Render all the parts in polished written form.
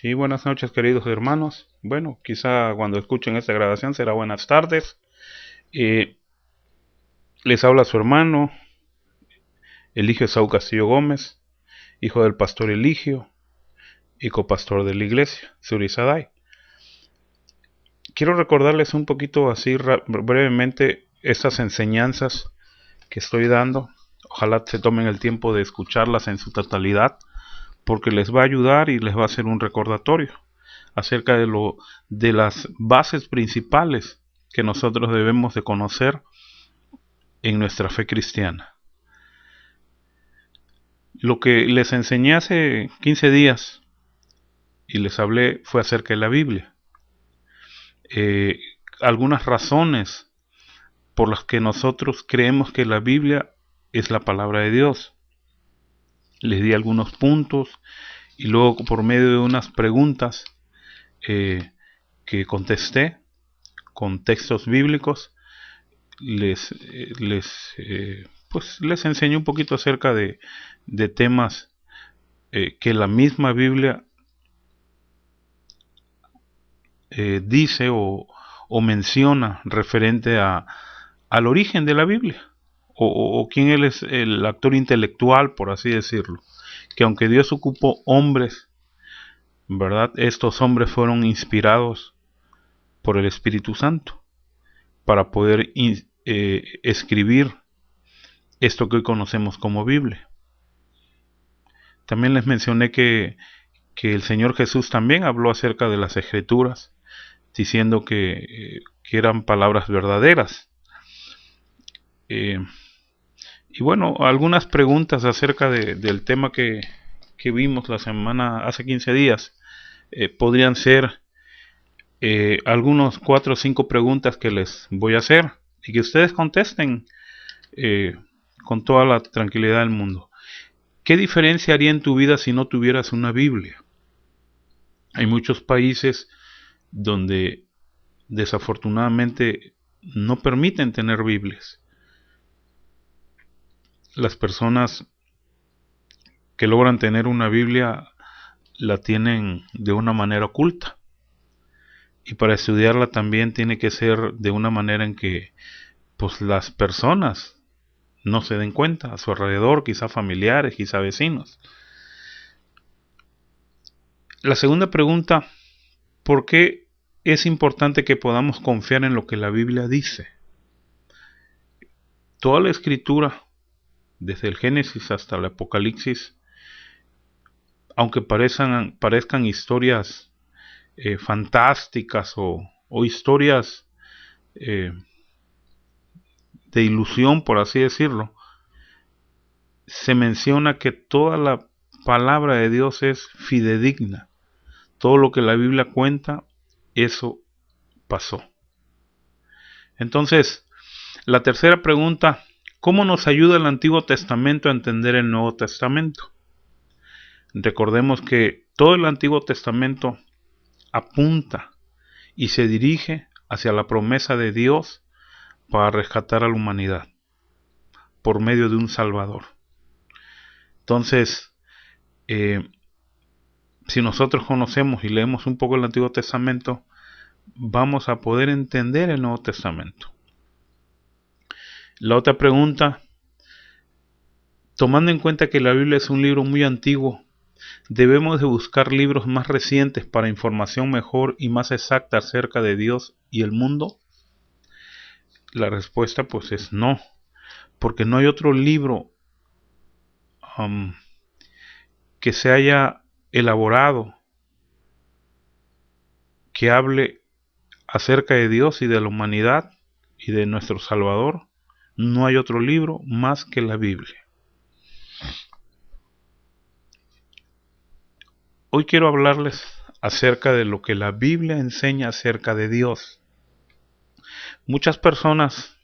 Sí, buenas noches queridos hermanos. Bueno, quizá cuando escuchen esta grabación será buenas tardes. Eh, Les habla su hermano, Eligio Saúl Castillo Gómez, hijo del pastor Eligio y copastor de la iglesia, Surisadai. Quiero recordarles un poquito así brevemente estas enseñanzas que estoy dando. Ojalá se tomen el tiempo de escucharlas en su totalidad, porque les va a ayudar y les va a hacer un recordatorio acerca de las bases principales que nosotros debemos de conocer en nuestra fe cristiana. Lo que les enseñé hace 15 días y les hablé fue acerca de la Biblia. Eh, Algunas razones por las que nosotros creemos que la Biblia es la palabra de Dios. Les di algunos puntos y luego por medio de unas preguntas que contesté con textos bíblicos, les enseño un poquito acerca de temas que la misma Biblia dice o menciona referente al origen de la Biblia o quién es el actor intelectual, por así decirlo, que aunque Dios ocupó hombres, ¿verdad? Estos hombres fueron inspirados por el Espíritu Santo para poder escribir esto que hoy conocemos como Biblia. También les mencioné que el Señor Jesús también habló acerca de las Escrituras, diciendo que eran palabras verdaderas. Y bueno, algunas preguntas acerca del tema que vimos la semana, hace 15 días, podrían ser algunos 4 o 5 preguntas que les voy a hacer y que ustedes contesten con toda la tranquilidad del mundo. ¿Qué diferencia haría en tu vida si no tuvieras una Biblia? Hay muchos países donde desafortunadamente no permiten tener Biblias. Las personas que logran tener una Biblia la tienen de una manera oculta. Y para estudiarla también tiene que ser de una manera en que pues las personas no se den cuenta a su alrededor, quizá familiares, quizá vecinos. La segunda pregunta, ¿por qué es importante que podamos confiar en lo que la Biblia dice? Toda la escritura, desde el Génesis hasta el Apocalipsis, aunque parezcan historias fantásticas o historias de ilusión, por así decirlo, se menciona que toda la palabra de Dios es fidedigna. Todo lo que la Biblia cuenta, eso pasó. Entonces, la tercera pregunta, ¿cómo nos ayuda el Antiguo Testamento a entender el Nuevo Testamento? Recordemos que todo el Antiguo Testamento apunta y se dirige hacia la promesa de Dios para rescatar a la humanidad por medio de un Salvador. Entonces, si nosotros conocemos y leemos un poco el Antiguo Testamento, vamos a poder entender el Nuevo Testamento. La otra pregunta, tomando en cuenta que la Biblia es un libro muy antiguo, ¿debemos de buscar libros más recientes para información mejor y más exacta acerca de Dios y el mundo? La respuesta pues es no, porque no hay otro libro que se haya elaborado que hable acerca de Dios y de la humanidad y de nuestro Salvador. No hay otro libro más que la Biblia. Hoy quiero hablarles acerca de lo que la Biblia enseña acerca de Dios. Muchas personas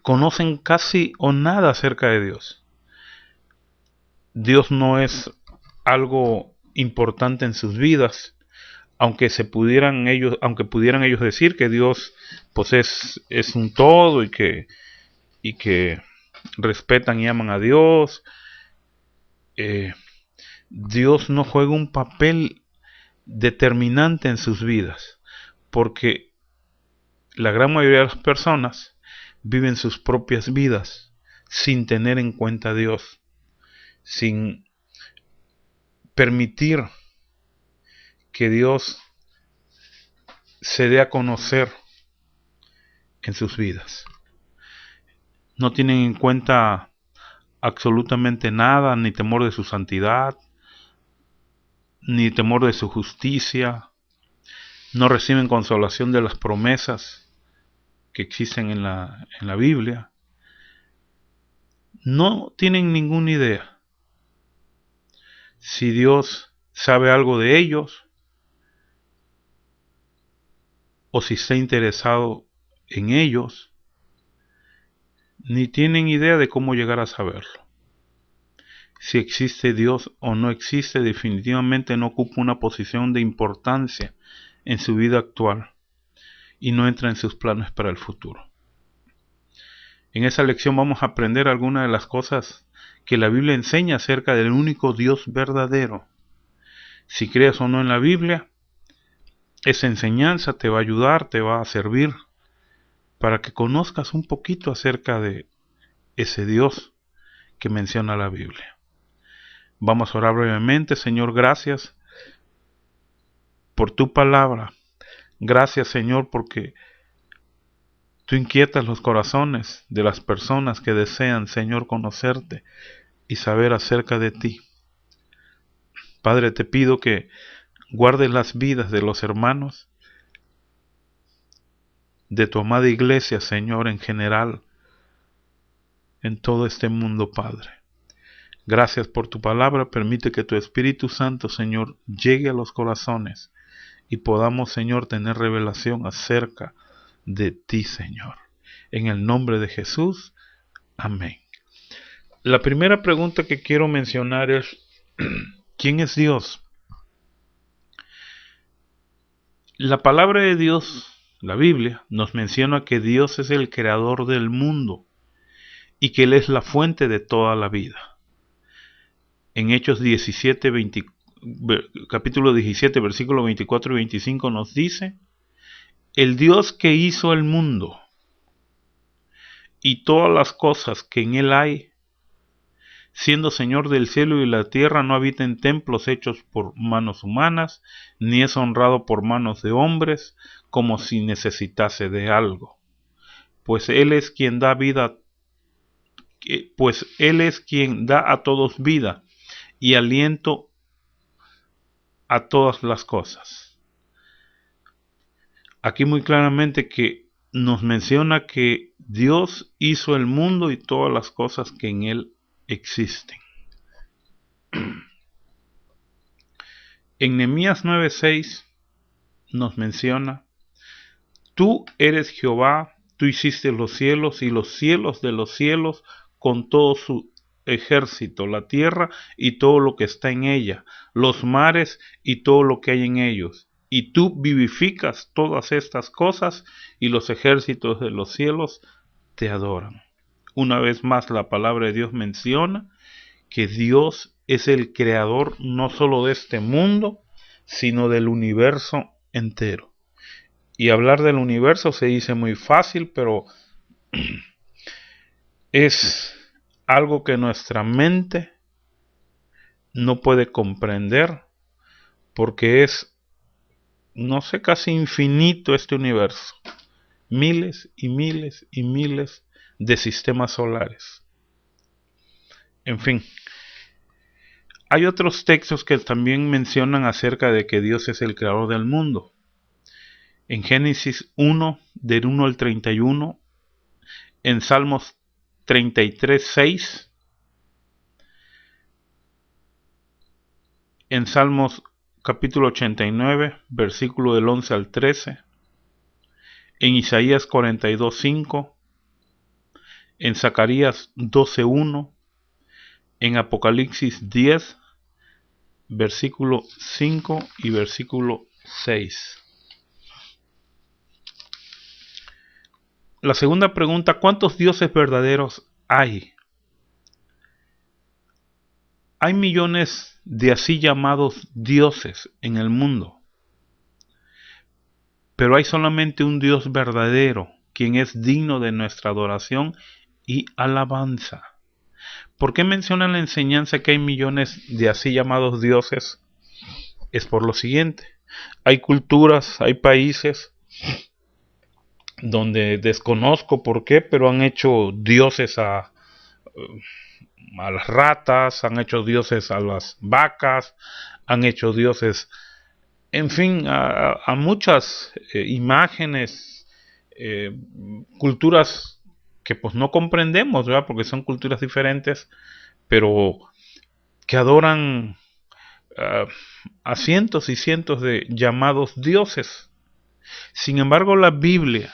conocen casi o nada acerca de Dios. Dios no es algo importante en sus vidas, aunque pudieran ellos decir que Dios pues es un todo y que respetan y aman a Dios. Dios no juega un papel determinante en sus vidas, porque la gran mayoría de las personas viven sus propias vidas sin tener en cuenta a Dios, sin permitir que Dios se dé a conocer en sus vidas. No tienen en cuenta absolutamente nada, ni temor de su santidad, ni temor de su justicia. No reciben consolación de las promesas que existen en la Biblia. No tienen ninguna idea si Dios sabe algo de ellos o si está interesado en ellos, ni tienen idea de cómo llegar a saberlo. Si existe Dios o no existe, definitivamente no ocupa una posición de importancia en su vida actual y no entra en sus planes para el futuro. En esa lección vamos a aprender algunas de las cosas que la Biblia enseña acerca del único Dios verdadero. Si crees o no en la Biblia, esa enseñanza te va a ayudar, te va a servir para que conozcas un poquito acerca de ese Dios que menciona la Biblia. Vamos a orar brevemente. Señor, gracias por tu palabra. Gracias, Señor, porque tú inquietas los corazones de las personas que desean, Señor, conocerte y saber acerca de ti. Padre, te pido que guardes las vidas de los hermanos de tu amada iglesia, Señor, en general, en todo este mundo, Padre. Gracias por tu palabra. Permite que tu Espíritu Santo, Señor, llegue a los corazones y podamos, Señor, tener revelación acerca de ti, Señor. En el nombre de Jesús. Amén. La primera pregunta que quiero mencionar es, ¿quién es Dios? La palabra de Dios, la Biblia, nos menciona que Dios es el creador del mundo y que Él es la fuente de toda la vida. En Hechos 17, capítulo 17, versículos 24 y 25 nos dice, el Dios que hizo el mundo y todas las cosas que en él hay, siendo Señor del cielo y la tierra, no habita en templos hechos por manos humanas, ni es honrado por manos de hombres, como si necesitase de algo. Pues Él es quien da a todos vida y aliento a todas las cosas. Aquí muy claramente que nos menciona que Dios hizo el mundo y todas las cosas que en él existen. En Nehemías 9:6 nos menciona, tú eres Jehová, tú hiciste los cielos y los cielos de los cielos con todo su ejército, la tierra y todo lo que está en ella, los mares y todo lo que hay en ellos. Y tú vivificas todas estas cosas y los ejércitos de los cielos te adoran. Una vez más la palabra de Dios menciona que Dios es el creador no solo de este mundo, sino del universo entero. Y hablar del universo se dice muy fácil, pero es algo que nuestra mente no puede comprender, porque es, no sé, casi infinito este universo. Miles y miles y miles de sistemas solares. En fin, hay otros textos que también mencionan acerca de que Dios es el creador del mundo. En Génesis 1, del 1 al 31, en Salmos 33:6, en Salmos capítulo 89, versículo del 11 al 13, en Isaías 42:5, en Zacarías 12:1, en Apocalipsis 10, versículo 5 y versículo 6. La segunda pregunta, ¿cuántos dioses verdaderos hay? Hay millones de así llamados dioses en el mundo, pero hay solamente un Dios verdadero, quien es digno de nuestra adoración y alabanza. ¿Por qué menciona en la enseñanza que hay millones de así llamados dioses? Es por lo siguiente: hay culturas, hay países donde desconozco por qué, pero han hecho dioses a las ratas, han hecho dioses a las vacas, han hecho dioses, en fin, a muchas imágenes, culturas que pues no comprendemos, ¿verdad? Porque son culturas diferentes, pero que adoran a cientos y cientos de llamados dioses. Sin embargo, la Biblia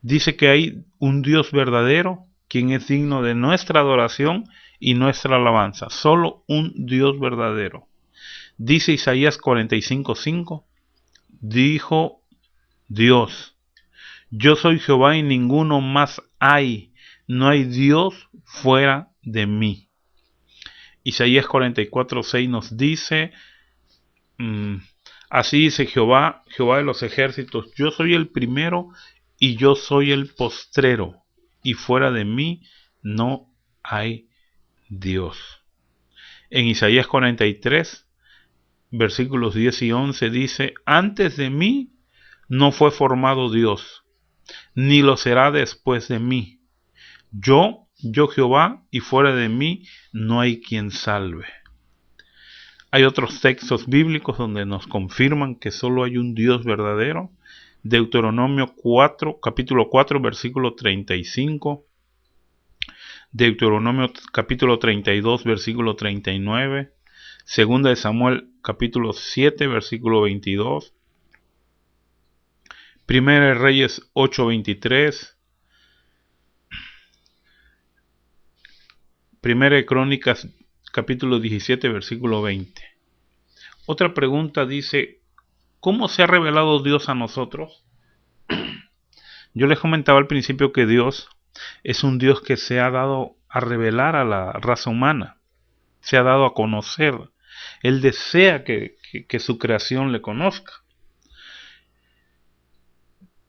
dice que hay un Dios verdadero, quien es digno de nuestra adoración y nuestra alabanza. Solo un Dios verdadero. Dice Isaías 45:5, dijo Dios: yo soy Jehová y ninguno más hay, no hay Dios fuera de mí. Isaías 44:6 nos dice, así dice Jehová, Jehová de los ejércitos: yo soy el primero y yo soy el postrero, y fuera de mí no hay Dios. En Isaías 43, versículos 10 y 11 dice: antes de mí no fue formado Dios, ni lo será después de mí. Yo Jehová, y fuera de mí no hay quien salve. Hay otros textos bíblicos donde nos confirman que solo hay un Dios verdadero. Deuteronomio 4, capítulo 4, versículo 35. Deuteronomio capítulo 32, versículo 39. Segunda de Samuel capítulo 7, versículo 22. Primera de Reyes 8:23. Primera de Crónicas capítulo 17, versículo 20. Otra pregunta dice: ¿cómo se ha revelado Dios a nosotros? Yo les comentaba al principio que Dios es un Dios que se ha dado a revelar a la raza humana, se ha dado a conocer. Él desea que su creación le conozca.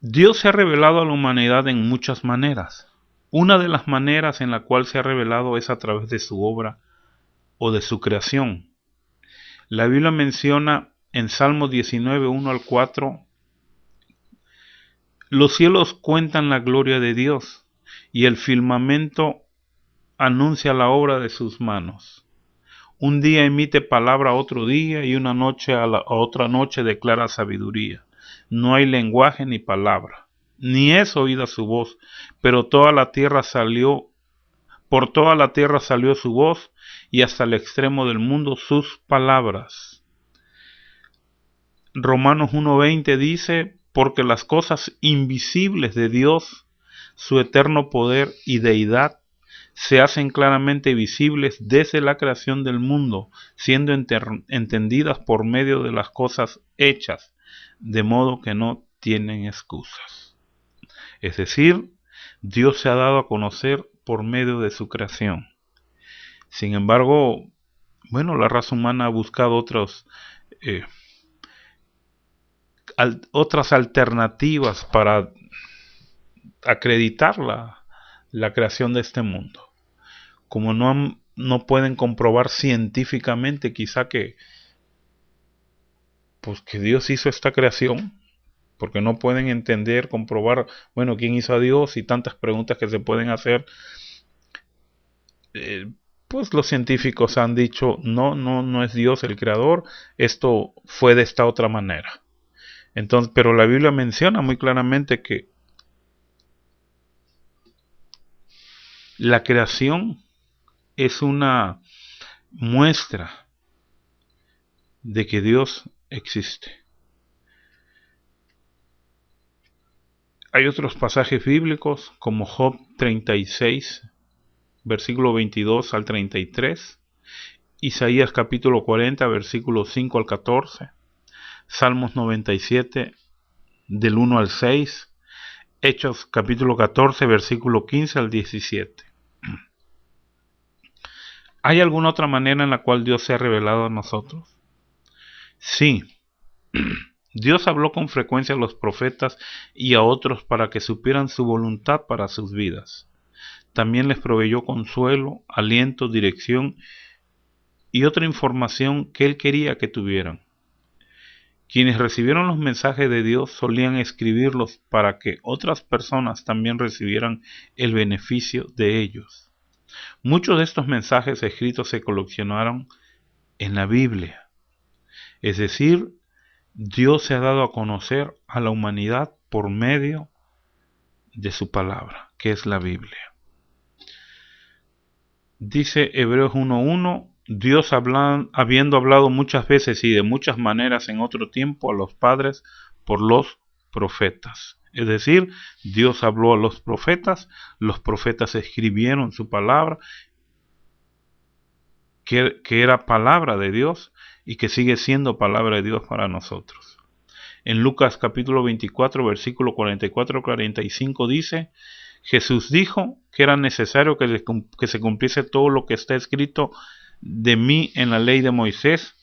Dios se ha revelado a la humanidad en muchas maneras. Una de las maneras en la cual se ha revelado es a través de su obra o de su creación. La Biblia menciona en Salmo 19, 1 al 4: los cielos cuentan la gloria de Dios, y el firmamento anuncia la obra de sus manos. Un día emite palabra a otro día, y una noche a otra noche declara sabiduría. No hay lenguaje ni palabra, ni es oída su voz, pero por toda la tierra salió su voz, y hasta el extremo del mundo sus palabras. Romanos 1:20 dice: porque las cosas invisibles de Dios, su eterno poder y deidad, se hacen claramente visibles desde la creación del mundo, siendo entendidas por medio de las cosas hechas, de modo que no tienen excusas. Es decir, Dios se ha dado a conocer por medio de su creación. Sin embargo, la raza humana ha buscado otras alternativas para acreditar la creación de este mundo. Como no pueden comprobar científicamente quizá que Dios hizo esta creación, porque no pueden entender, comprobar, quién hizo a Dios, y tantas preguntas que se pueden hacer, los científicos han dicho: no es Dios el creador, esto fue de esta otra manera. Entonces, pero la Biblia menciona muy claramente que la creación es una muestra de que Dios existe. Hay otros pasajes bíblicos como Job 36, versículo 22 al 33, Isaías capítulo 40, versículos 5 al 14, Salmos 97, del 1 al 6, Hechos capítulo 14, versículo 15 al 17. ¿Hay alguna otra manera en la cual Dios se ha revelado a nosotros? Sí. Dios habló con frecuencia a los profetas y a otros para que supieran su voluntad para sus vidas. También les proveyó consuelo, aliento, dirección y otra información que Él quería que tuvieran. Quienes recibieron los mensajes de Dios solían escribirlos para que otras personas también recibieran el beneficio de ellos. Muchos de estos mensajes escritos se coleccionaron en la Biblia. Es decir, Dios se ha dado a conocer a la humanidad por medio de su palabra, que es la Biblia. Dice Hebreos 1:1, Dios habiendo hablado muchas veces y de muchas maneras en otro tiempo a los padres por los profetas. Es decir, Dios habló a los profetas escribieron su palabra, que era palabra de Dios y que sigue siendo palabra de Dios para nosotros. En Lucas capítulo 24, versículo 44-45 dice, Jesús dijo que era necesario que se cumpliese todo lo que está escrito de mí en la ley de Moisés,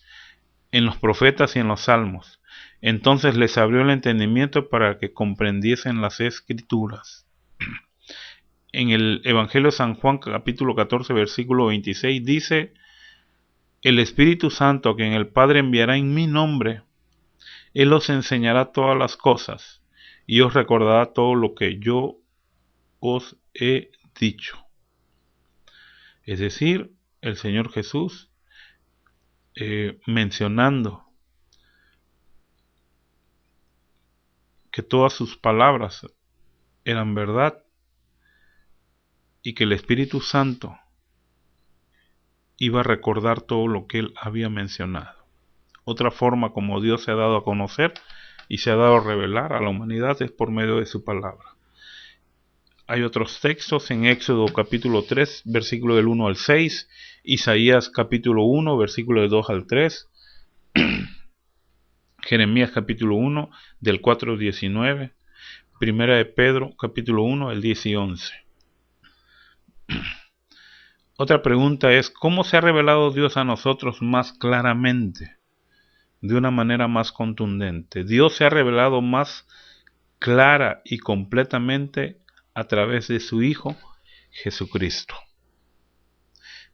en los profetas y en los salmos. Entonces les abrió el entendimiento para que comprendiesen las escrituras. En el Evangelio de San Juan capítulo 14, versículo 26 dice, el Espíritu Santo a quien el Padre enviará en mi nombre, Él os enseñará todas las cosas y os recordará todo lo que yo os he dicho. Es decir, el Señor Jesús mencionando que todas sus palabras eran verdad y que el Espíritu Santo iba a recordar todo lo que Él había mencionado. Otra forma como Dios se ha dado a conocer y se ha dado a revelar a la humanidad es por medio de su palabra. Hay otros textos en Éxodo capítulo 3, versículo del 1 al 6, Isaías capítulo 1, versículo del 2 al 3, Jeremías capítulo 1, del 4 al 19, Primera de Pedro capítulo 1, del 10 y 11. Otra pregunta es, ¿cómo se ha revelado Dios a nosotros más claramente? De una manera más contundente. Dios se ha revelado más clara y completamente a través de su Hijo Jesucristo.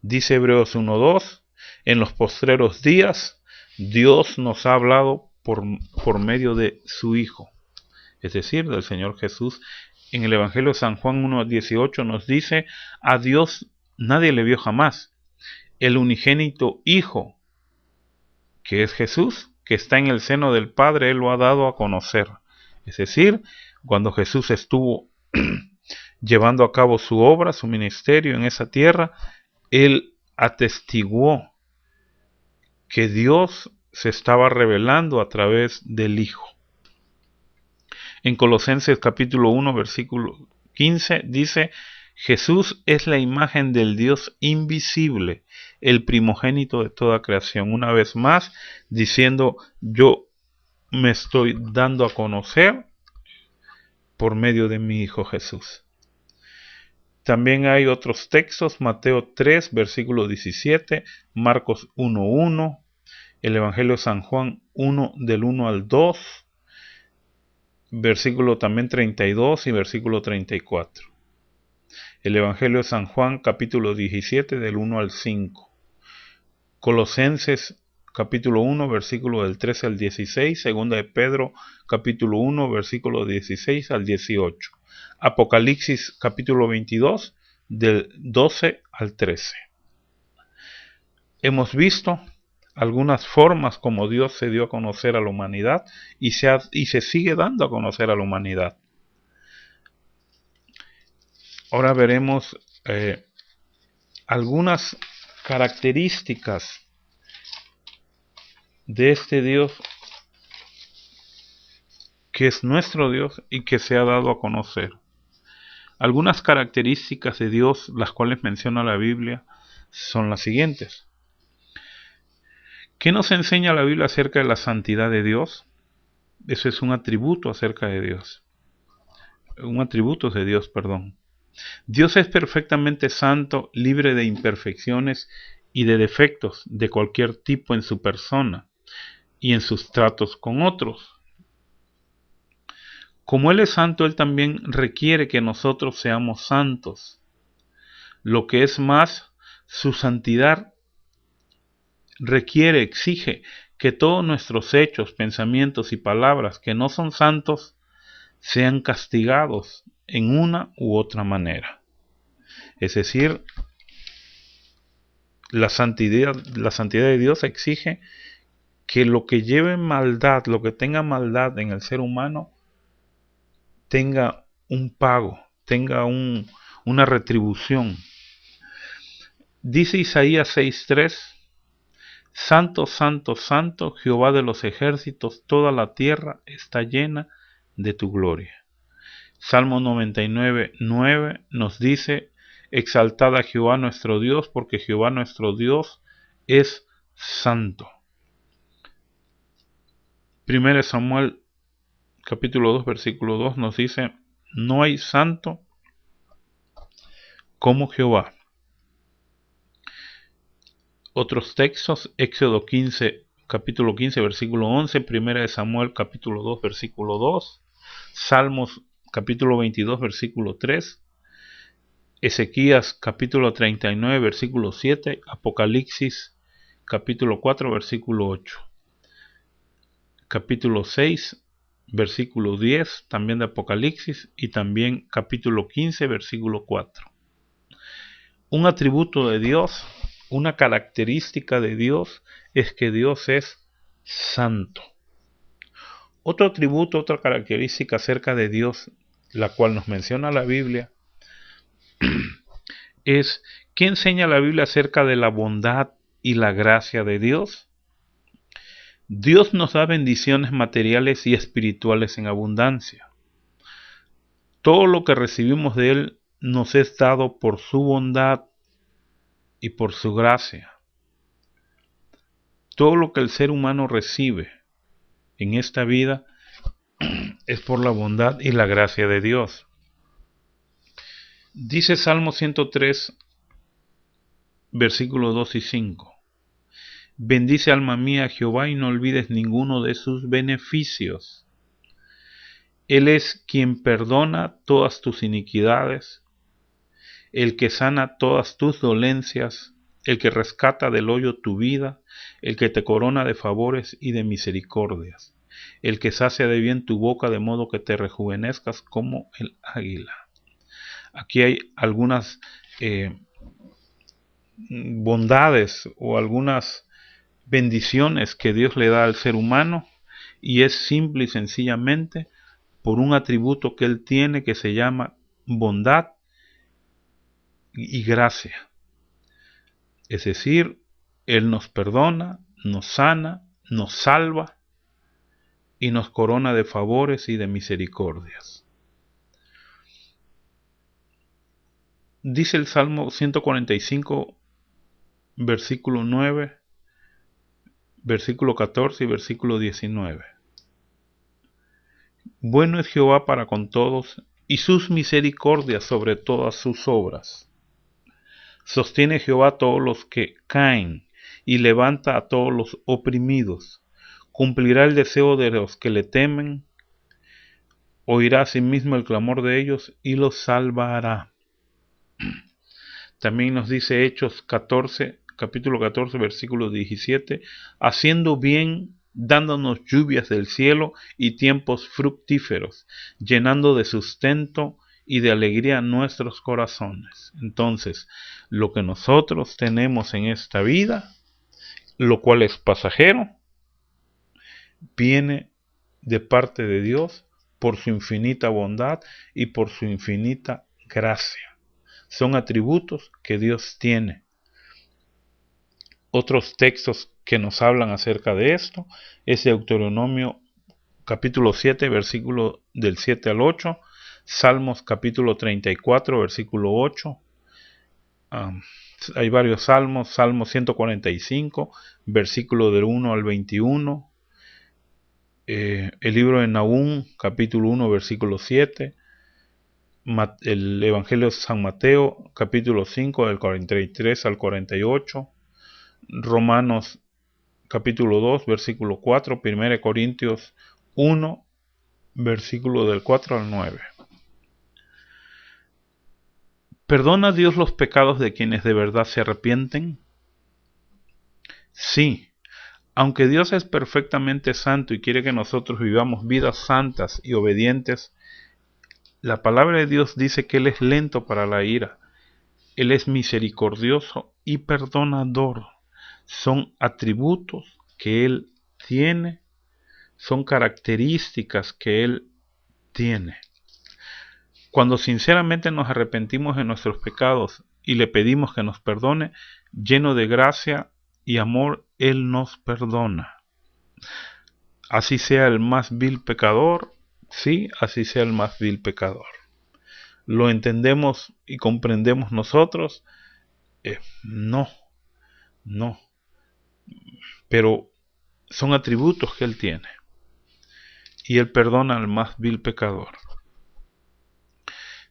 Dice Hebreos 1:2, en los postreros días Dios nos ha hablado por medio de su Hijo, es decir, del Señor Jesús. En el Evangelio de San Juan 1:18 nos dice, a Dios nadie le vio jamás, el unigénito Hijo, que es Jesús, que está en el seno del Padre, Él lo ha dado a conocer. Es decir, cuando Jesús estuvo llevando a cabo su obra, su ministerio en esa tierra, Él atestiguó que Dios se estaba revelando a través del Hijo. En Colosenses capítulo 1, versículo 15 dice, Jesús es la imagen del Dios invisible, el primogénito de toda creación. Una vez más, diciendo, yo me estoy dando a conocer por medio de mi Hijo Jesús. También hay otros textos, Mateo 3, versículo 17, Marcos 1:1, el Evangelio de San Juan 1, del 1 al 2, versículo también 32 y versículo 34. El Evangelio de San Juan, capítulo 17, del 1 al 5. Colosenses, capítulo 1, versículo del 13 al 16. Segunda de Pedro, capítulo 1, versículo 16 al 18. Apocalipsis, capítulo 22, del 12 al 13. Hemos visto algunas formas como Dios se dio a conocer a la humanidad y se sigue dando a conocer a la humanidad. Ahora veremos algunas características de este Dios que es nuestro Dios y que se ha dado a conocer. Algunas características de Dios, las cuales menciona la Biblia, son las siguientes. ¿Qué nos enseña la Biblia acerca de la santidad de Dios? Eso es un atributo acerca de Dios. Un atributo de Dios, perdón. Dios es perfectamente santo, libre de imperfecciones y de defectos de cualquier tipo en su persona y en sus tratos con otros. Como Él es santo, Él también requiere que nosotros seamos santos. Lo que es más, su santidad exige que todos nuestros hechos, pensamientos y palabras que no son santos sean castigados en una u otra manera. Es decir, la santidad de Dios exige que lo que lleve maldad, lo que tenga maldad en el ser humano, tenga un pago, tenga una retribución. Dice Isaías 6:3: Santo, santo, santo, Jehová de los ejércitos, toda la tierra está llena de tu gloria. Salmo 99:9 nos dice: Exaltad a Jehová nuestro Dios, porque Jehová nuestro Dios es santo. 1 Samuel capítulo 2 versículo 2 nos dice: No hay santo como Jehová. Otros textos: Éxodo 15, capítulo 15 versículo 11, 1 Samuel capítulo 2 versículo 2, Salmos capítulo 22 versículo 3, Ezequías capítulo 39 versículo 7, Apocalipsis capítulo 4 versículo 8, capítulo 6 versículo 10 también de Apocalipsis, y también capítulo 15 versículo 4. Un atributo de Dios, una característica de Dios, es que Dios es santo. Otro atributo, otra característica acerca de Dios, la cual nos menciona la Biblia, es: ¿qué enseña la Biblia acerca de la bondad y la gracia de Dios? Dios nos da bendiciones materiales y espirituales en abundancia. Todo lo que recibimos de Él nos es dado por su bondad y por su gracia. Todo lo que el ser humano recibe en esta vida es por la bondad y la gracia de Dios. Dice Salmo 103, versículos 2 y 5. Bendice, alma mía, a Jehová, y no olvides ninguno de sus beneficios. Él es quien perdona todas tus iniquidades, el que sana todas tus dolencias, el que rescata del hoyo tu vida, el que te corona de favores y de misericordias, el que sacia de bien tu boca de modo que te rejuvenezcas como el águila. Aquí hay algunas bondades o algunas bendiciones que Dios le da al ser humano, y es simple y sencillamente por un atributo que Él tiene que se llama bondad y gracia. Es decir, Él nos perdona, nos sana, nos salva y nos corona de favores y de misericordias. Dice el Salmo 145, versículo 9, versículo 14 y versículo 19. Bueno es Jehová para con todos, y sus misericordias sobre todas sus obras. Sostiene Jehová a todos los que caen, y levanta a todos los oprimidos. Cumplirá el deseo de los que le temen, oirá asimismo el clamor de ellos, y los salvará. También nos dice Hechos 14, capítulo 14, versículo 17, haciendo bien, dándonos lluvias del cielo y tiempos fructíferos, llenando de sustento y de alegría nuestros corazones. Entonces, lo que nosotros tenemos en esta vida, lo cual es pasajero, viene de parte de Dios por su infinita bondad y por su infinita gracia. Son atributos que Dios tiene. Otros textos que nos hablan acerca de esto es Deuteronomio capítulo 7, versículo del 7 al 8, Salmos capítulo 34, versículo 8. Hay varios salmos: Salmo 145, versículo del 1 al 21. El libro de Nahum, capítulo 1, versículo 7. El Evangelio de San Mateo, capítulo 5, del 43 al 48. Romanos capítulo 2, versículo 4, 1 Corintios 1, versículo del 4 al 9. ¿Perdona Dios los pecados de quienes de verdad se arrepienten? Sí, aunque Dios es perfectamente santo y quiere que nosotros vivamos vidas santas y obedientes, la palabra de Dios dice que Él es lento para la ira, Él es misericordioso y perdonador. Son atributos que Él tiene, son características que Él tiene. Cuando sinceramente nos arrepentimos de nuestros pecados y le pedimos que nos perdone, lleno de gracia y amor, Él nos perdona. Así sea el más vil pecador, sí, así sea el más vil pecador. ¿Lo entendemos y comprendemos nosotros? No. Pero son atributos que Él tiene. Y Él perdona al más vil pecador.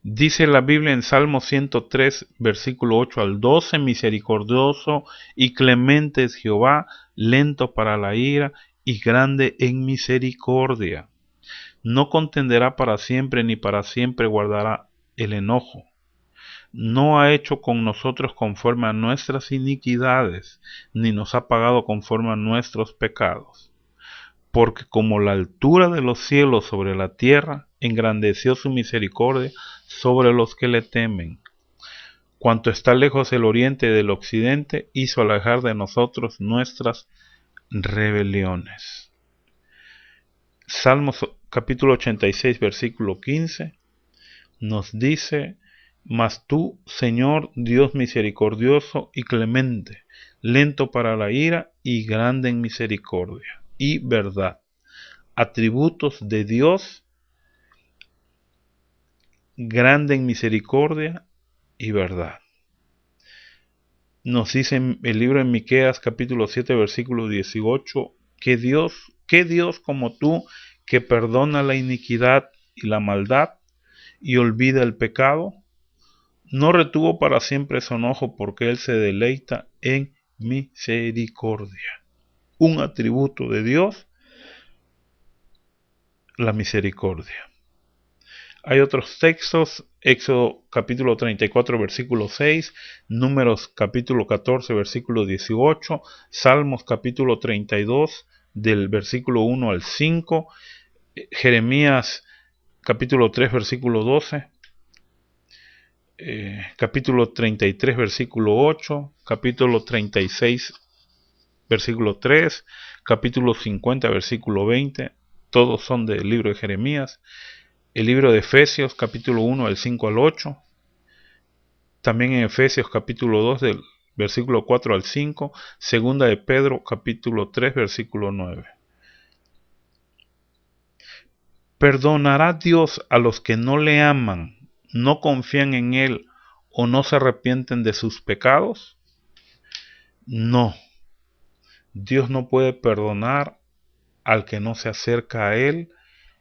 Dice la Biblia en Salmo 103, versículo 8 al 12, misericordioso y clemente es Jehová, lento para la ira y grande en misericordia. No contenderá para siempre, ni para siempre guardará el enojo. No ha hecho con nosotros conforme a nuestras iniquidades, ni nos ha pagado conforme a nuestros pecados. Porque como la altura de los cielos sobre la tierra, engrandeció su misericordia sobre los que le temen. Cuanto está lejos el oriente del occidente, hizo alejar de nosotros nuestras rebeliones. Salmos capítulo 86, versículo 15, nos dice: Mas tú, Señor, Dios misericordioso y clemente, lento para la ira y grande en misericordia y verdad. Atributos de Dios, grande en misericordia y verdad. Nos dice en el libro de Miqueas capítulo 7 versículo 18, ¿qué Dios como tú, que perdona la iniquidad y la maldad y olvida el pecado? No retuvo para siempre su enojo, porque Él se deleita en misericordia. Un atributo de Dios, la misericordia. Hay otros textos: Éxodo capítulo 34 versículo 6, Números capítulo 14 versículo 18, Salmos capítulo 32 del versículo 1 al 5, Jeremías capítulo 3 versículo 12, capítulo 33 versículo 8, capítulo 36 versículo 3, capítulo 50 versículo 20, todos son del libro de Jeremías. El libro de Efesios capítulo 1 del 5 al 8, también en Efesios capítulo 2 del versículo 4 al 5, segunda de Pedro capítulo 3 versículo 9. ¿Perdonará Dios a los que no le aman, no confían en Él o no se arrepienten de sus pecados? No. Dios no puede perdonar al que no se acerca a Él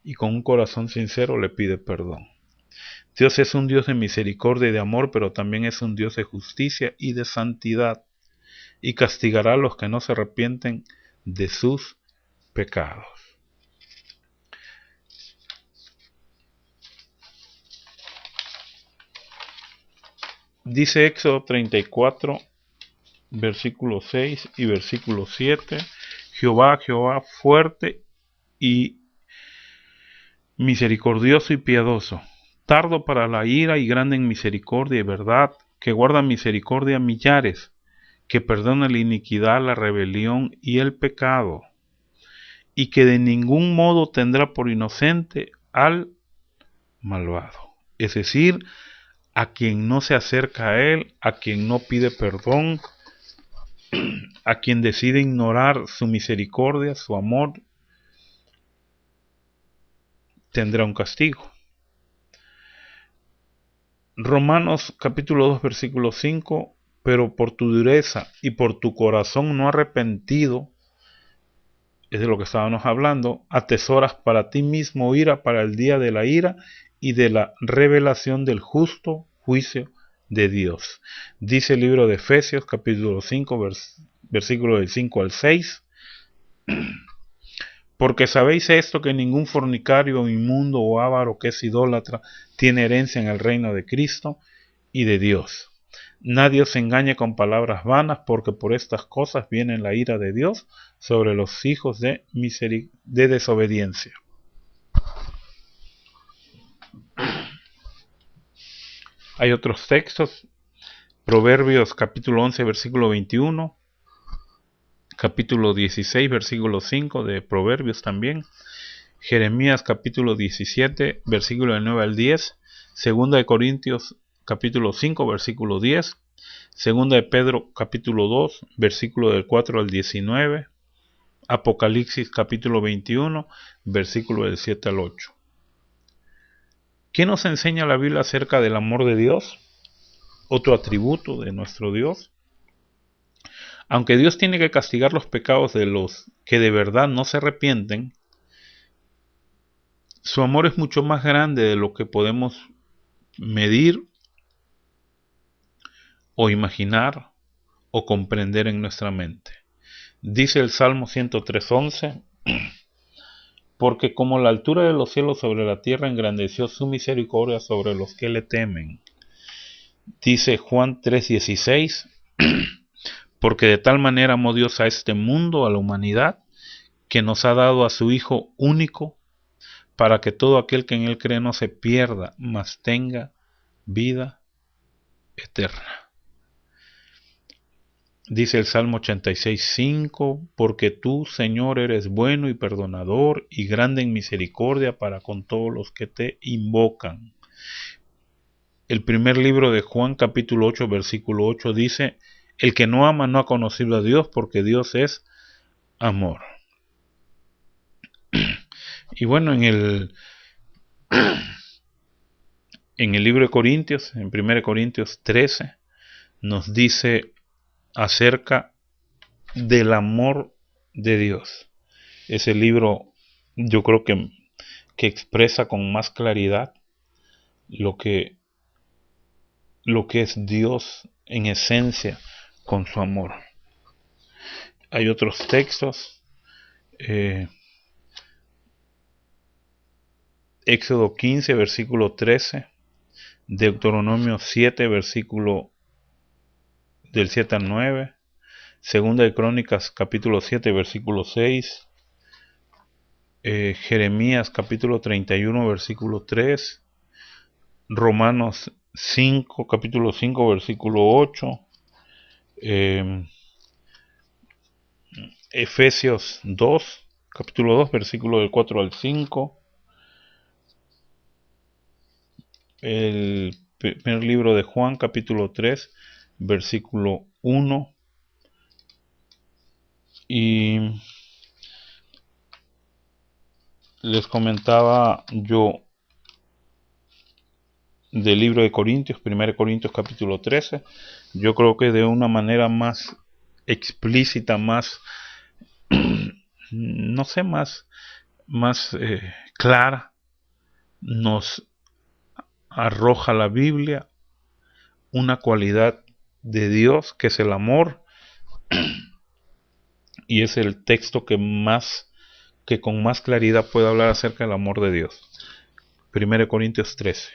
y con un corazón sincero le pide perdón. Dios es un Dios de misericordia y de amor, pero también es un Dios de justicia y de santidad, y castigará a los que no se arrepienten de sus pecados. Dice Éxodo 34, versículo 6 y versículo 7, Jehová, fuerte y misericordioso y piadoso, tardo para la ira y grande en misericordia y verdad, que guarda misericordia a millares, que perdona la iniquidad, la rebelión y el pecado, y que de ningún modo tendrá por inocente al malvado. Es decir, a quien no se acerca a Él, a quien no pide perdón, a quien decide ignorar su misericordia, su amor, tendrá un castigo. Romanos capítulo 2 versículo 5, pero por tu dureza y por tu corazón no arrepentido, es de lo que estábamos hablando, atesoras para ti mismo ira para el día de la ira y de la revelación del justo juicio de Dios. Dice el libro de Efesios capítulo 5 versículo del 5 al 6. Porque sabéis esto, que ningún fornicario, inmundo o avaro que es idólatra tiene herencia en el reino de Cristo y de Dios. Nadie os engañe con palabras vanas, porque por estas cosas viene la ira de Dios sobre los hijos de desobediencia. Hay otros textos, Proverbios capítulo 11, versículo 21, capítulo 16, versículo 5 de Proverbios también, Jeremías capítulo 17, versículo del 9 al 10, Segunda de Corintios capítulo 5, versículo 10, Segunda de Pedro capítulo 2, versículo del 4 al 19, Apocalipsis capítulo 21, versículo del 7 al 8. ¿Qué nos enseña la Biblia acerca del amor de Dios? Otro atributo de nuestro Dios. Aunque Dios tiene que castigar los pecados de los que de verdad no se arrepienten, su amor es mucho más grande de lo que podemos medir o imaginar o comprender en nuestra mente. Dice el Salmo 103:11, porque como la altura de los cielos sobre la tierra engrandeció su misericordia sobre los que le temen. Dice Juan 3:16, porque de tal manera amó Dios a este mundo, a la humanidad, que nos ha dado a su Hijo único, para que todo aquel que en él cree no se pierda, mas tenga vida eterna. Dice el Salmo 86:5, porque tú, Señor, eres bueno y perdonador y grande en misericordia para con todos los que te invocan. El primer libro de Juan, capítulo 8, versículo 8, dice, el que no ama no ha conocido a Dios, porque Dios es amor. Y bueno, en el libro de Corintios, en 1 Corintios 13, nos dice acerca del amor de Dios. Ese libro yo creo que expresa con más claridad lo que es Dios en esencia con su amor. Hay otros textos, Éxodo 15, versículo 13, Deuteronomio 7, versículo del 7 al 9, Segunda de Crónicas, capítulo 7, versículo 6, Jeremías, capítulo 31, versículo 3, Romanos 5, capítulo 5, versículo 8, Efesios 2, capítulo 2, versículo del 4 al 5, el primer libro de Juan, capítulo 3, versículo 1, y les comentaba yo del libro de Corintios, 1 Corintios capítulo 13, yo creo que de una manera más explícita, más, no sé, más clara, nos arroja la Biblia una cualidad de Dios que es el amor, y es el texto que con más claridad puede hablar acerca del amor de Dios. 1 Corintios 13.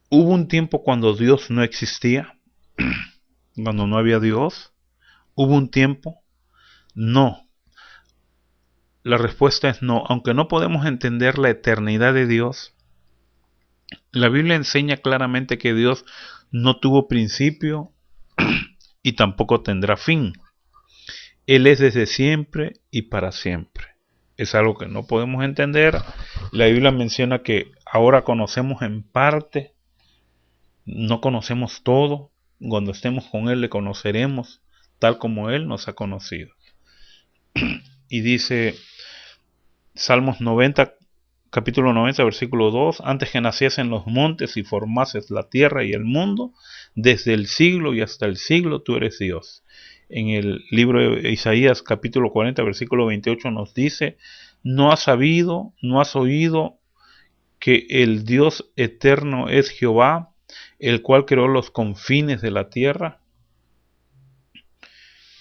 ¿Hubo un tiempo cuando Dios no existía? ¿Cuando no había Dios? ¿Hubo un tiempo? No. La respuesta es no. Aunque no podemos entender la eternidad de Dios, la Biblia enseña claramente que Dios no tuvo principio y tampoco tendrá fin. Él es desde siempre y para siempre. Es algo que no podemos entender. La Biblia menciona que ahora conocemos en parte, no conocemos todo. Cuando estemos con Él le conoceremos tal como Él nos ha conocido. Y dice Salmos 90, capítulo 90, versículo 2, antes que naciesen los montes y formases la tierra y el mundo, desde el siglo y hasta el siglo tú eres Dios. En el libro de Isaías, capítulo 40, versículo 28 nos dice, no has sabido, no has oído que el Dios eterno es Jehová, el cual creó los confines de la tierra.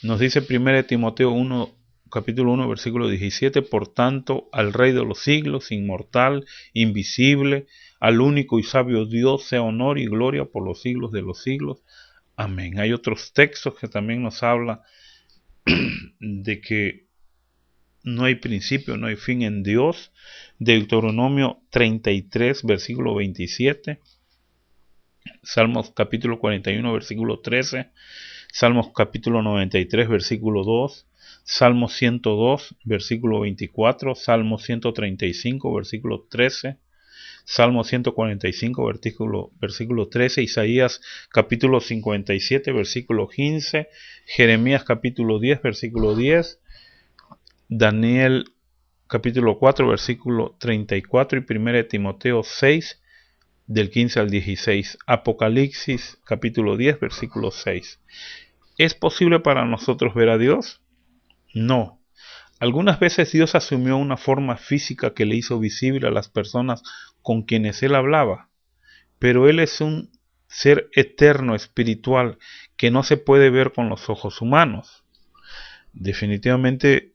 Nos dice 1 Timoteo 1, capítulo 1, versículo 17, por tanto, al Rey de los siglos, inmortal, invisible, al único y sabio Dios, sea honor y gloria por los siglos de los siglos. Amén. Hay otros textos que también nos habla de que no hay principio, no hay fin en Dios. Deuteronomio 33, versículo 27. Salmos capítulo 41, versículo 13. Salmos capítulo 93, versículo 2. Salmo 102, versículo 24. Salmo 135, versículo 13. Salmo 145, versículo 13, Isaías capítulo 57, versículo 15, Jeremías capítulo 10, versículo 10, Daniel capítulo 4, versículo 34 y 1 Timoteo 6, del 15 al 16, Apocalipsis capítulo 10, versículo 6. ¿Es posible para nosotros ver a Dios? No. Algunas veces Dios asumió una forma física que le hizo visible a las personas con quienes Él hablaba, pero Él es un ser eterno, espiritual, que no se puede ver con los ojos humanos. Definitivamente,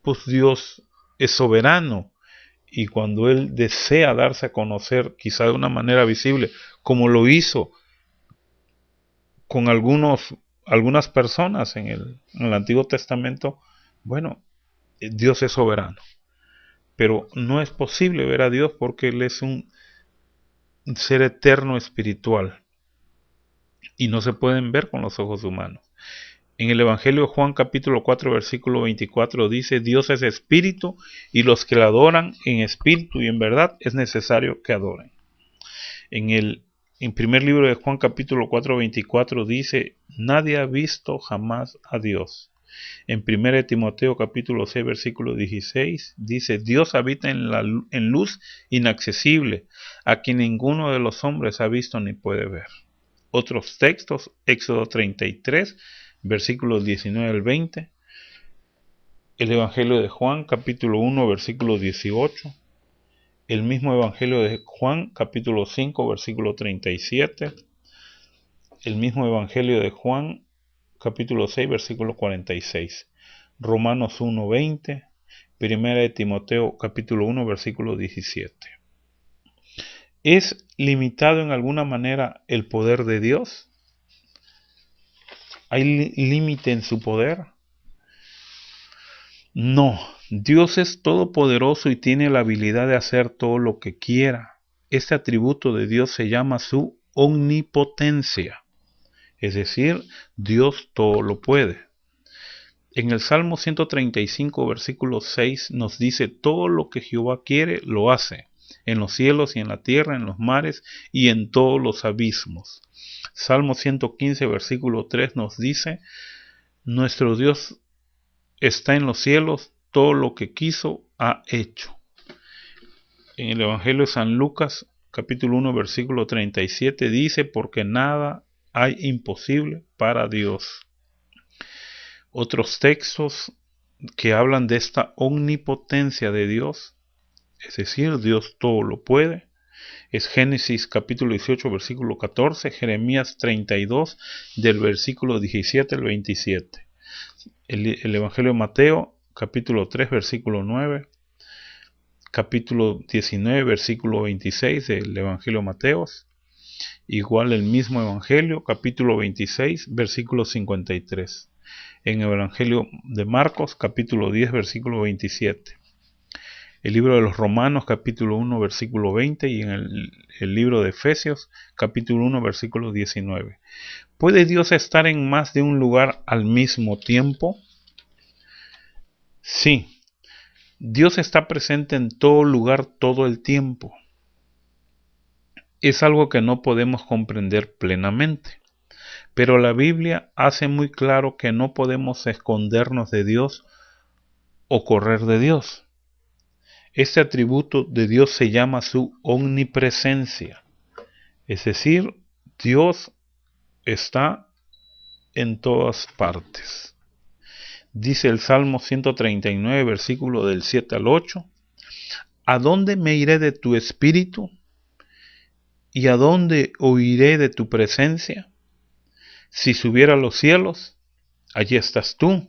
pues Dios es soberano, y cuando Él desea darse a conocer, quizá de una manera visible, como lo hizo con algunas personas en el Antiguo Testamento, bueno, Dios es soberano. Pero no es posible ver a Dios porque Él es un ser eterno espiritual y no se pueden ver con los ojos humanos. En el Evangelio de Juan capítulo 4 versículo 24 dice: Dios es espíritu y los que le adoran en espíritu y en verdad es necesario que adoren. En primer libro de Juan capítulo 4 24 dice: nadie ha visto jamás a Dios. En 1 Timoteo capítulo 6 versículo 16 dice: Dios habita en luz inaccesible, a quien ninguno de los hombres ha visto ni puede ver. Otros textos: Éxodo 33 versículos 19 al 20, el Evangelio de Juan capítulo 1 versículo 18, el mismo Evangelio de Juan capítulo 5 versículo 37, el mismo Evangelio de Juan capítulo 6 versículo 46, Romanos 1:20, 1 Timoteo capítulo 1 versículo 17. ¿Es limitado en alguna manera el poder de Dios? ¿Hay límite en su poder? No, Dios es todopoderoso y tiene la habilidad de hacer todo lo que quiera. Este atributo de Dios se llama su omnipotencia, es decir, Dios todo lo puede. En el Salmo 135, versículo 6 nos dice: todo lo que Jehová quiere, lo hace, en los cielos y en la tierra, en los mares y en todos los abismos. Salmo 115, versículo 3 nos dice: nuestro Dios está en los cielos, todo lo que quiso ha hecho. En el Evangelio de San Lucas, capítulo 1, versículo 37 dice: porque nada hay imposible para Dios. Otros textos que hablan de esta omnipotencia de Dios, es decir, Dios todo lo puede, es Génesis capítulo 18 versículo 14, Jeremías 32 del versículo 17 al 27, el Evangelio de Mateo capítulo 3 versículo 9, capítulo 19 versículo 26 del Evangelio de Mateo, igual el mismo Evangelio capítulo 26 versículo 53. En el Evangelio de Marcos, capítulo 10, versículo 27. El libro de los Romanos, capítulo 1, versículo 20. Y en el libro de Efesios, capítulo 1, versículo 19. ¿Puede Dios estar en más de un lugar al mismo tiempo? Sí. Dios está presente en todo lugar todo el tiempo. Es algo que no podemos comprender plenamente. Pero la Biblia hace muy claro que no podemos escondernos de Dios o correr de Dios. Este atributo de Dios se llama su omnipresencia. Es decir, Dios está en todas partes. Dice el Salmo 139, versículo del 7 al 8. ¿A dónde me iré de tu espíritu? ¿Y a dónde huiré de tu presencia? Si subiera a los cielos, allí estás tú.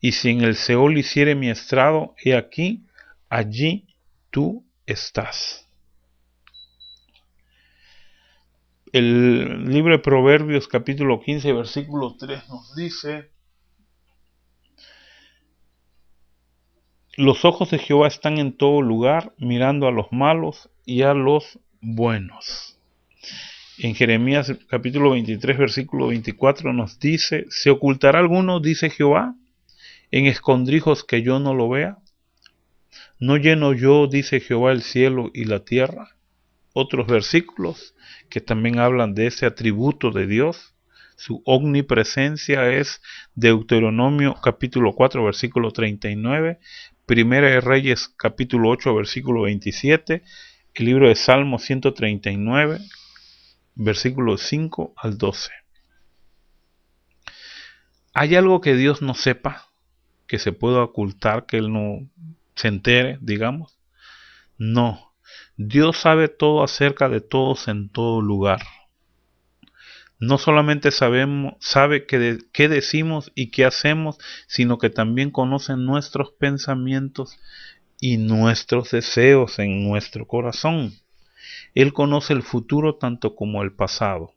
Y si en el Seol hiciere mi estrado, he aquí, allí tú estás. El libro de Proverbios capítulo 15 versículo 3 nos dice: los ojos de Jehová están en todo lugar, mirando a los malos y a los buenos. En Jeremías capítulo 23 versículo 24 nos dice: ¿se ocultará alguno, dice Jehová, en escondrijos que yo no lo vea? ¿No lleno yo, dice Jehová, el cielo y la tierra? Otros versículos que también hablan de ese atributo de Dios, su omnipresencia, es Deuteronomio capítulo 4 versículo 39, Primera de Reyes capítulo 8 versículo 27, el libro de Salmos 139 versículos 5 al 12. ¿Hay algo que Dios no sepa, que se pueda ocultar, que Él no se entere, digamos? No. Dios sabe todo acerca de todos en todo lugar. No solamente sabe qué decimos y qué hacemos, sino que también conoce nuestros pensamientos y nuestros deseos en nuestro corazón. Él conoce el futuro tanto como el pasado.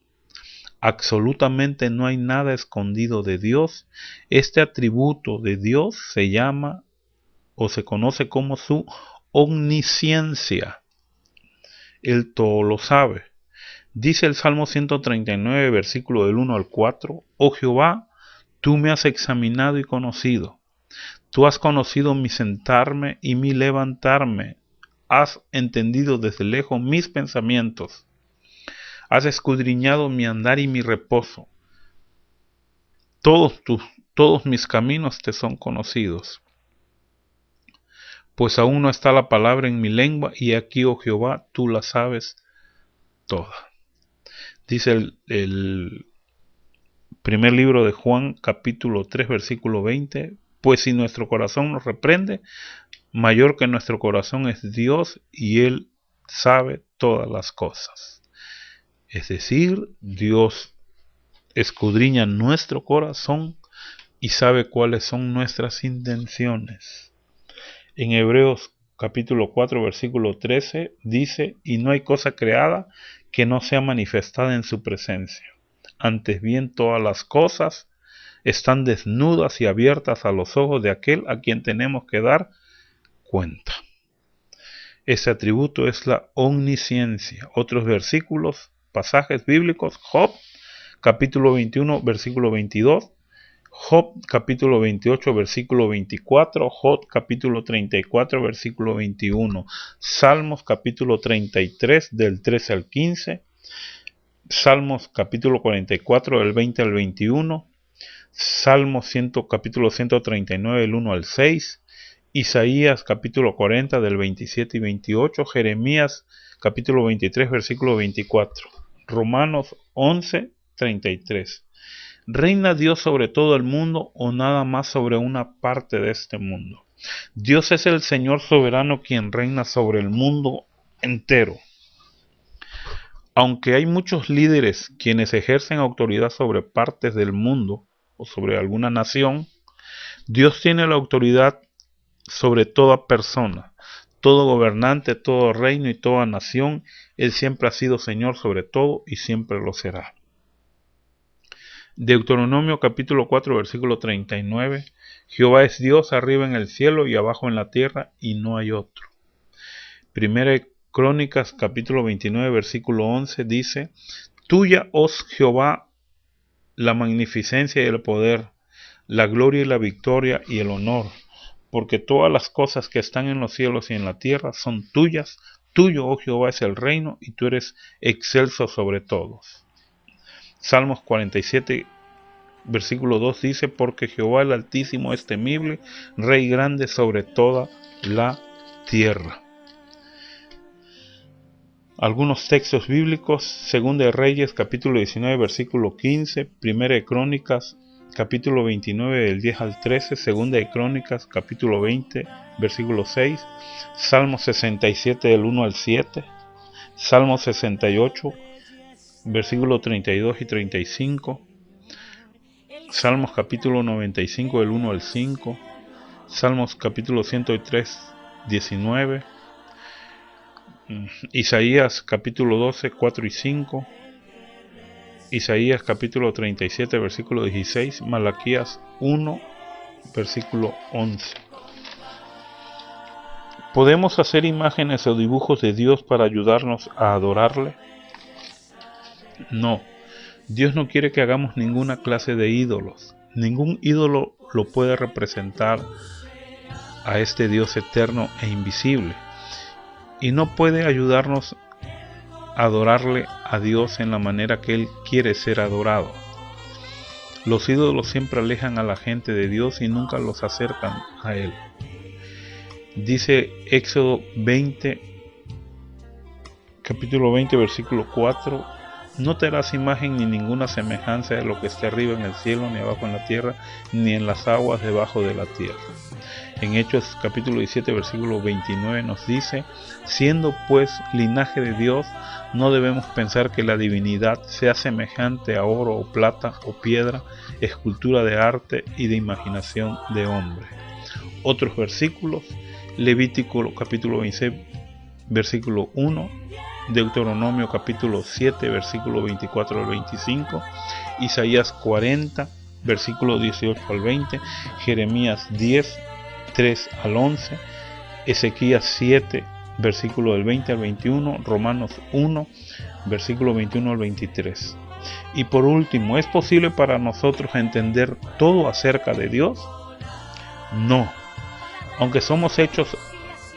Absolutamente no hay nada escondido de Dios. Este atributo de Dios se llama o se conoce como su omnisciencia. Él todo lo sabe. Dice el Salmo 139, versículo del 1 al 4, oh Jehová, tú me has examinado y conocido. Tú has conocido mi sentarme y mi levantarme. Has entendido desde lejos mis pensamientos. Has escudriñado mi andar y mi reposo. Todos mis caminos te son conocidos. Pues aún no está la palabra en mi lengua, y aquí, oh Jehová, tú la sabes toda. Dice el primer libro de Juan, capítulo 3, versículo 20, pues si nuestro corazón nos reprende, mayor que nuestro corazón es Dios, y Él sabe todas las cosas. Es decir, Dios escudriña nuestro corazón y sabe cuáles son nuestras intenciones. En Hebreos capítulo 4 versículo 13 dice: y no hay cosa creada que no sea manifestada en su presencia. Antes bien todas las cosas están desnudas y abiertas a los ojos de aquel a quien tenemos que dar cuenta. Ese atributo es la omnisciencia. Otros versículos, pasajes bíblicos: Job capítulo 21 versículo 22, Job capítulo 28 versículo 24, Job capítulo 34 versículo 21, Salmos capítulo 33 del 13 al 15, Salmos capítulo 44 del 20 al 21, Salmos capítulo 139 del 1 al 6, Isaías capítulo 40 del 27 y 28, Jeremías capítulo 23 versículo 24, Romanos 11, 33. ¿Reina Dios sobre todo el mundo o nada más sobre una parte de este mundo? Dios es el Señor soberano quien reina sobre el mundo entero. Aunque hay muchos líderes quienes ejercen autoridad sobre partes del mundo o sobre alguna nación, Dios tiene la autoridad sobre toda persona, todo gobernante, todo reino y toda nación. Él siempre ha sido Señor sobre todo y siempre lo será. Deuteronomio capítulo 4 versículo 39, Jehová es Dios arriba en el cielo y abajo en la tierra, y no hay otro. Primera Crónicas capítulo 29 versículo 11 dice: tuya, oh Jehová, la magnificencia y el poder, la gloria y la victoria y el honor, porque todas las cosas que están en los cielos y en la tierra son tuyas. Tuyo, oh Jehová, es el reino, y tú eres excelso sobre todos. Salmos 47 versículo 2 dice: porque Jehová el Altísimo es temible, Rey grande sobre toda la tierra. Algunos textos bíblicos: Segunda de Reyes capítulo 19 versículo 15, Primera de Crónicas capítulo 29 del 10 al 13, Segunda de Crónicas capítulo 20 versículo 6, Salmo 67 del 1 al 7, Salmo 68, versículos 32 y 35. Salmos capítulo 95 del 1 al 5. Salmos capítulo 103, 19. Isaías capítulo 12, 4 y 5. Isaías capítulo 37, versículo 16. Malaquías 1, versículo 11. ¿Podemos hacer imágenes o dibujos de Dios para ayudarnos a adorarle? No. Dios no quiere que hagamos ninguna clase de ídolos. Ningún ídolo lo puede representar a este Dios eterno e invisible. Y no puede ayudarnos a adorarle a Dios en la manera que Él quiere ser adorado. Los ídolos siempre alejan a la gente de Dios y nunca los acercan a Él. Dice Éxodo 20, capítulo 20, versículo 4. No te harás imagen ni ninguna semejanza de lo que esté arriba en el cielo, ni abajo en la tierra, ni en las aguas debajo de la tierra. En Hechos capítulo 17, versículo 29 nos dice: siendo pues linaje de Dios, no debemos pensar que la divinidad sea semejante a oro o plata o piedra, escultura de arte y de imaginación de hombre. Otros versículos: Levítico capítulo 26, versículo 1, Deuteronomio capítulo 7, versículo 24 al 25, Isaías 40, versículo 18 al 20, Jeremías 10, 3 al 11, Ezequías 7, versículo del 20 al 21, Romanos 1, versículo 21 al 23. Y por último, ¿es posible para nosotros entender todo acerca de Dios? No. Aunque somos hechos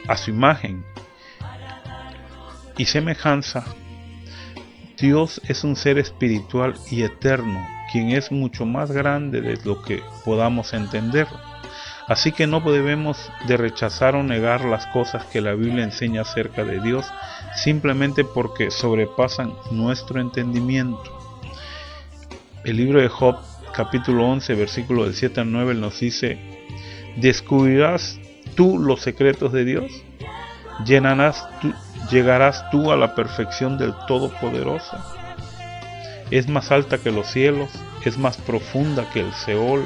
a su imagen y semejanza, Dios es un ser espiritual y eterno, quien es mucho más grande de lo que podamos entender. Así que no debemos de rechazar o negar las cosas que la Biblia enseña acerca de Dios, simplemente porque sobrepasan nuestro entendimiento. El libro de Job, capítulo 11, versículo del 7 al 9, nos dice: ¿descubrirás tú los secretos de Dios? ¿Llegarás tú a la perfección del Todopoderoso? Es más alta que los cielos, es más profunda que el Seol,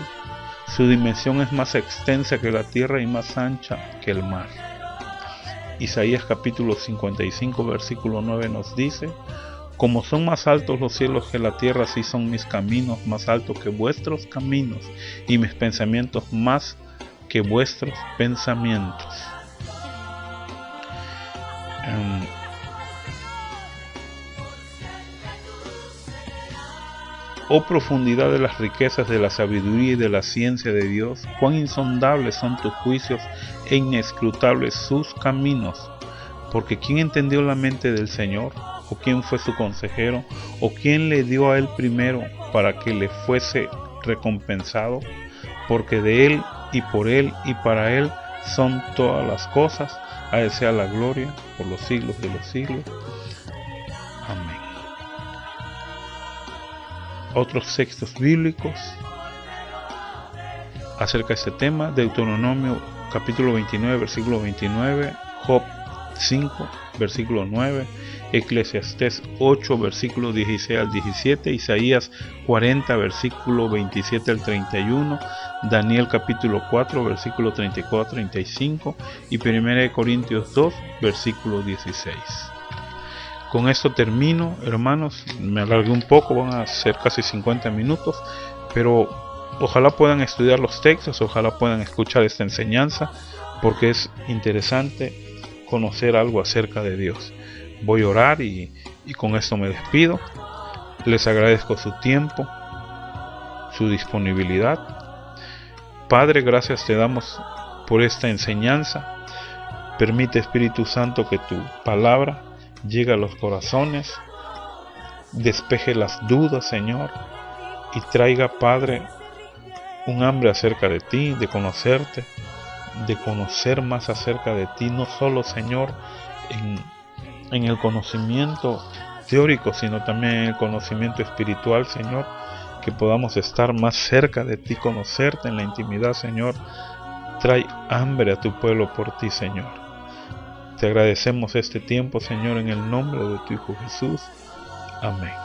su dimensión es más extensa que la tierra y más ancha que el mar. Isaías capítulo 55, versículo 9 nos dice: como son más altos los cielos que la tierra, así son mis caminos más altos que vuestros caminos, y mis pensamientos más que vuestros pensamientos. Oh profundidad de las riquezas de la sabiduría y de la ciencia de Dios, cuán insondables son tus juicios e inescrutables sus caminos. Porque ¿quién entendió la mente del Señor? ¿O quién fue su consejero? ¿O quién le dio a él primero para que le fuese recompensado? Porque de él y por él y para él son todas las cosas. A él sea la gloria por los siglos de los siglos. Amén. Otros textos bíblicos acerca de este tema: Deuteronomio capítulo 29, versículo 29, Job 5, versículo 9, Eclesiastés 8, versículo 16 al 17, Isaías 40, versículo 27 al 31, Daniel capítulo 4, versículo 34 al 35 y 1 Corintios 2, versículo 16. Con esto termino, hermanos. Me alargué un poco, van a ser casi 50 minutos, pero ojalá puedan estudiar los textos, ojalá puedan escuchar esta enseñanza, porque es interesante conocer algo acerca de Dios. Voy a orar y con esto me despido. Les agradezco su tiempo, su disponibilidad. Padre, gracias te damos por esta enseñanza. Permite, Espíritu Santo, que tu palabra llegue a los corazones, despeje las dudas, Señor, y traiga, Padre, un hambre acerca de ti, de conocerte, de conocer más acerca de ti, no solo, Señor, en el conocimiento teórico, sino también en el conocimiento espiritual, Señor, que podamos estar más cerca de ti, conocerte en la intimidad, Señor. Trae hambre a tu pueblo por ti, Señor. Te agradecemos este tiempo, Señor, en el nombre de tu Hijo Jesús. Amén.